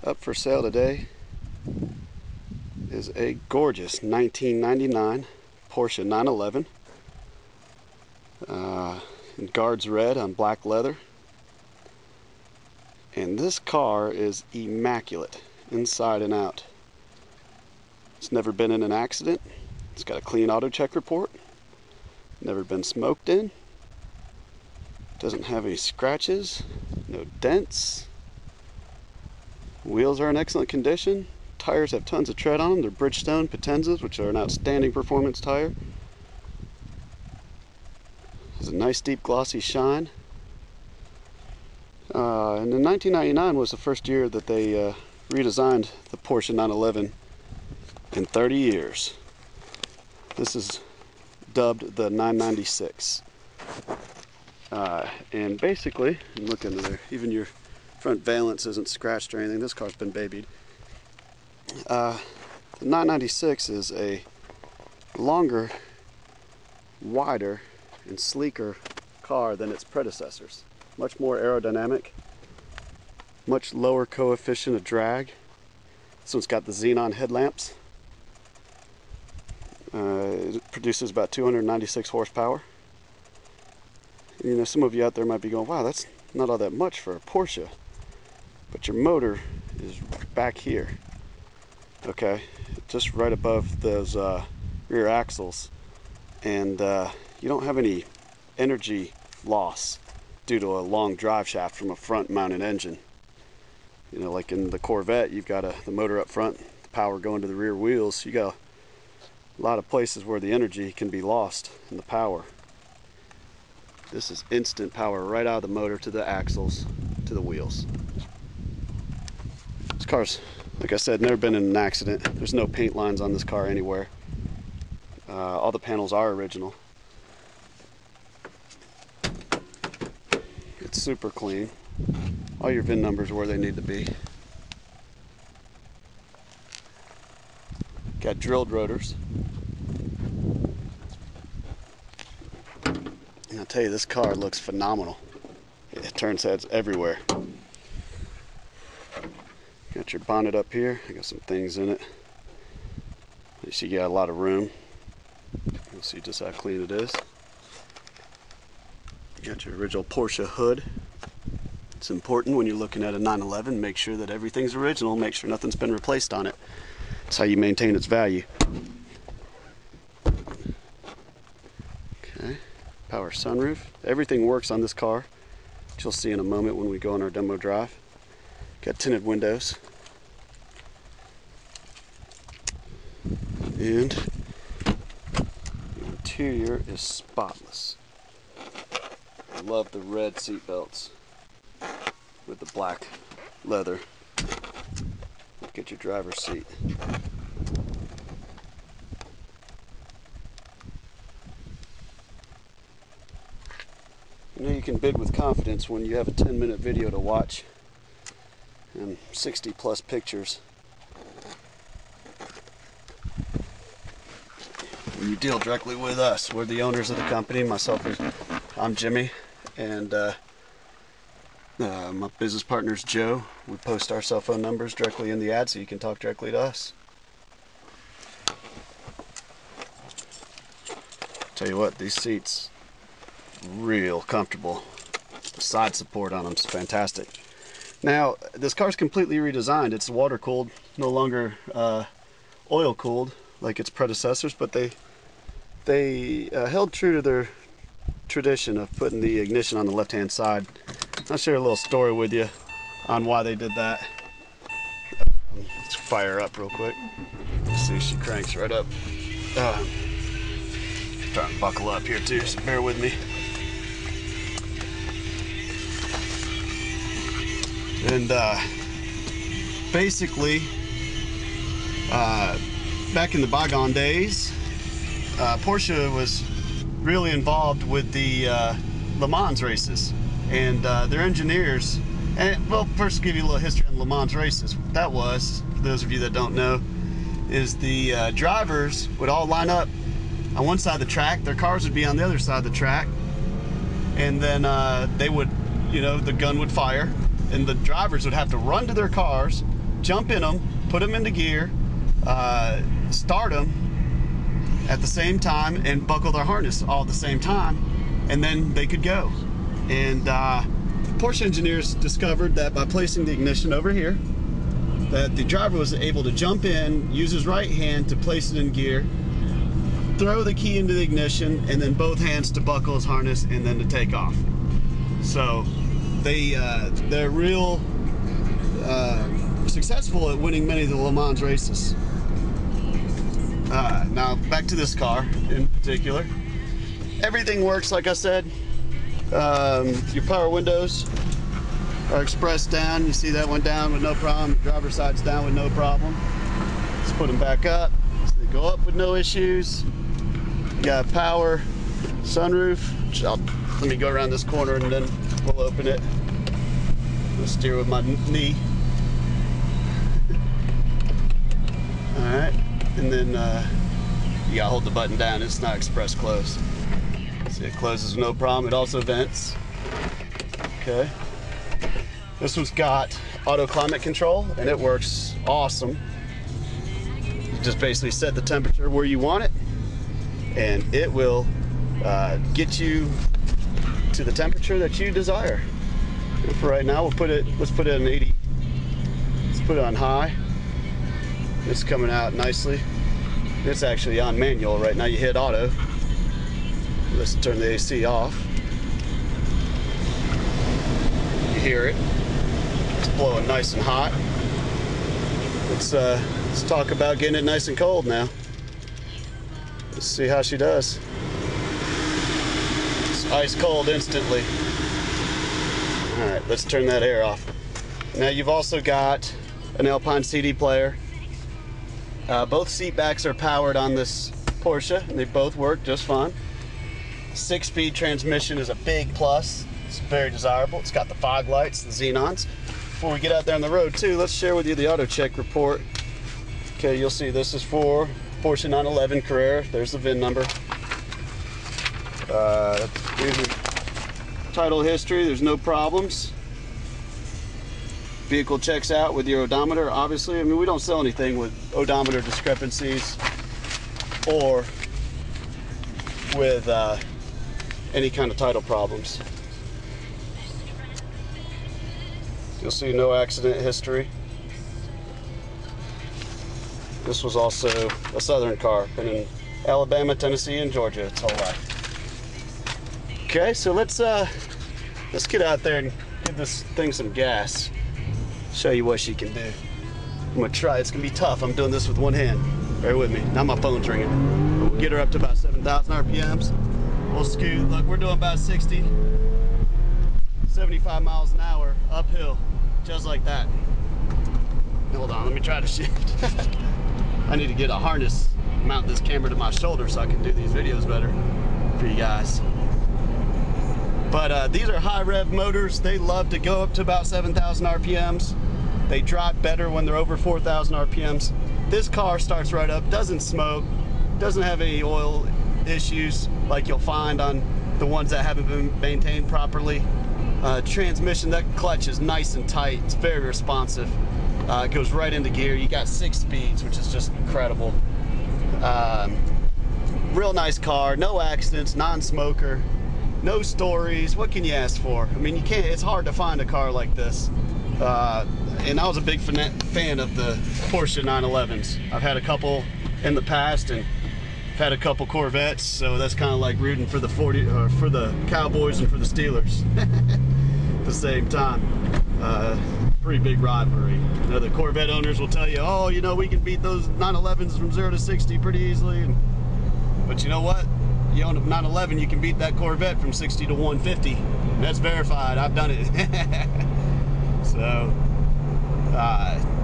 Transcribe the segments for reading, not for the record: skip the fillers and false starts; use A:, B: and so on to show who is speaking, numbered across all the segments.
A: Up for sale today is a gorgeous 1999 Porsche 911 in guards red on black leather. And this car is immaculate inside and out. It's never been in an accident. It's got a clean auto check report. Never been smoked in. Doesn't have any scratches, no dents. Wheels are in excellent condition. Tires have tons of tread on them. They're Bridgestone Potenzas, which are an outstanding performance tire. Has a nice deep glossy shine. And in 1999 was the first year that they redesigned the Porsche 911 in 30 years. This is dubbed the 996. And basically, look under there, even your front valance isn't scratched or anything. This car's been babied. The 996 is a longer, wider, and sleeker car than its predecessors. Much more aerodynamic, much lower coefficient of drag. This one's got the xenon headlamps. It produces about 296 horsepower. You know, some of you out there might be going, wow, that's not all that much for a Porsche. But your motor is back here, okay? Just right above those rear axles. And you don't have any energy loss due to a long drive shaft from a front mounted engine. You know, like in the Corvette, you've got the motor up front, the power going to the rear wheels. You got a lot of places where the energy can be lost in the power. This is instant power right out of the motor to the axles to the wheels. This car's, like I said, never been in an accident. There's no paint lines on this car anywhere. All the panels are original. It's super clean. All your VIN numbers are where they need to be. Got drilled rotors. And I'll tell you, this car looks phenomenal. It turns heads everywhere. Got your bonnet up here. I got some things in it. You see, you got a lot of room. You'll see just how clean it is. You got your original Porsche hood. It's important when you're looking at a 911, make sure that everything's original, make sure nothing's been replaced on it. That's how you maintain its value. Okay, power sunroof. Everything works on this car, which you'll see in a moment when we go on our demo drive. Got tinted windows. And the interior is spotless. I love the red seat belts with the black leather. Look at your driver's seat. You know, you can bid with confidence when you have a 10-minute video to watch and 60 plus pictures. When you deal directly with us, we're the owners of the company. I'm Jimmy, and my business partner's Joe. We post our cell phone numbers directly in the ad so you can talk directly to us. Tell you what, these seats real comfortable. The side support on them is fantastic. Now, this car's completely redesigned. It's water cooled, no longer oil cooled like its predecessors, but they held true to their tradition of putting the ignition on the left hand side. I'll share a little story with you on why they did that. Let's fire her up real quick. Let's see, she cranks right up. Trying to buckle up here too, so bear with me. And basically, back in the bygone days, Porsche was really involved with the Le Mans races, and their engineers. And well, first give you a little history on Le Mans races. What that was, for those of you that don't know, is the drivers would all line up on one side of the track. Their cars would be on the other side of the track, and then they would, you know, the gun would fire, and the drivers would have to run to their cars, jump in them, put them into gear, start them at the same time, and buckle their harness all at the same time, and then they could go. And Porsche engineers discovered that by placing the ignition over here, that the driver was able to jump in, use his right hand to place it in gear, throw the key into the ignition, and then both hands to buckle his harness and then to take off. So they're real successful at winning many of the Le Mans races. Now back to this car in particular. Everything works like I said. Your power windows are expressed down. You see that one down with no problem. The driver's side's down with no problem. Let's put them back up. So they go up with no issues. You got power sunroof. Let me go around this corner and then we'll open it. I'll steer with my knee. Alright, and then you gotta hold the button down. It's not express close. See, it closes no problem. It also vents. Okay. This one's got auto climate control and it works awesome. You just basically set the temperature where you want it and it will get you to the temperature that you desire. And for right now, let's put it in 80. Let's put it on high. It's coming out nicely. It's actually on manual right now. You hit auto. Let's turn the AC off. You hear it. It's blowing nice and hot. Let's talk about getting it nice and cold now. Let's see how she does. It's ice cold instantly. Alright, let's turn that air off. Now you've also got an Alpine CD player. Both seat backs are powered on this Porsche and they both work just fine. 6-speed transmission is a big plus. It's very desirable. It's got the fog lights, the xenons. Before we get out there on the road too, let's share with you the auto check report. Okay, you'll see this is for Porsche 911 Carrera. There's the VIN number. Here's your title history. There's no problems. Vehicle checks out with your odometer, obviously. I mean, we don't sell anything with odometer discrepancies or with any kind of title problems. You'll see no accident history. This was also a southern car, been in Alabama, Tennessee, and Georgia its whole life. Okay, so let's get out there and give this thing some gas. Show you what she can do. I'm gonna try. It's gonna be tough. I'm doing this with one hand. Bear with me. Now my phone's ringing. But we'll get her up to about 7,000 RPMs. We'll scoot. Look, we're doing about 60, 75 miles an hour uphill, just like that. Hold on, let me try to shift. I need to get a harness, mount this camera to my shoulder so I can do these videos better for you guys. But these are high rev motors. They love to go up to about 7,000 RPMs. They drop better when they're over 4,000 RPMs. This car starts right up, doesn't smoke, doesn't have any oil issues like you'll find on the ones that haven't been maintained properly. Transmission, that clutch is nice and tight. It's very responsive. It goes right into gear. You got 6 speeds, which is just incredible. Real nice car, no accidents, non-smoker. No stories. What can you ask for? I mean, you can't. It's hard to find a car like this. And I was a big fan of the Porsche 911s. I've had a couple in the past, and I've had a couple Corvettes. So that's kind of like rooting for the for the Cowboys and for the Steelers at the same time. Pretty big rivalry. You know, the Corvette owners will tell you, oh, you know, we can beat those 911s from 0 to 60 pretty easily. But you know what? You own a 911, you can beat that Corvette from 60 to 150. And that's verified. I've done it. So,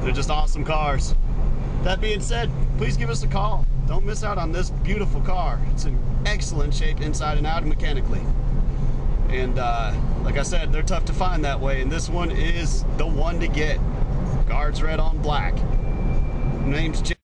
A: they're just awesome cars. That being said, please give us a call. Don't miss out on this beautiful car. It's in excellent shape inside and out and mechanically. And like I said, they're tough to find that way. And this one is the one to get. Guards red on black. Name's Jay.